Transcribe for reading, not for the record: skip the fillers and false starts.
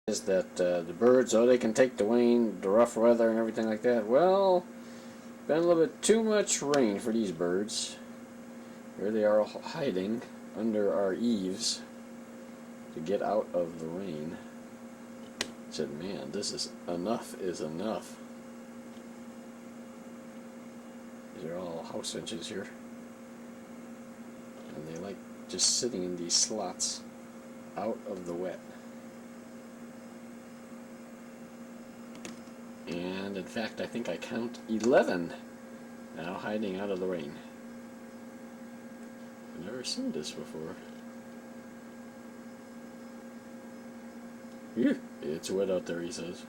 Is that the birds, oh, they can take the rain, the rough weather and everything like that. Well, been a little bit too much rain for these birds. Here they are hiding under our eaves to get out of the rain. I said, man, this is enough is enough. These are all house finches here. And they like just sitting in these slots out of the wet. And in fact, I think I count 11 now hiding out of the rain. I've never seen this before. Phew, it's wet out there, he says.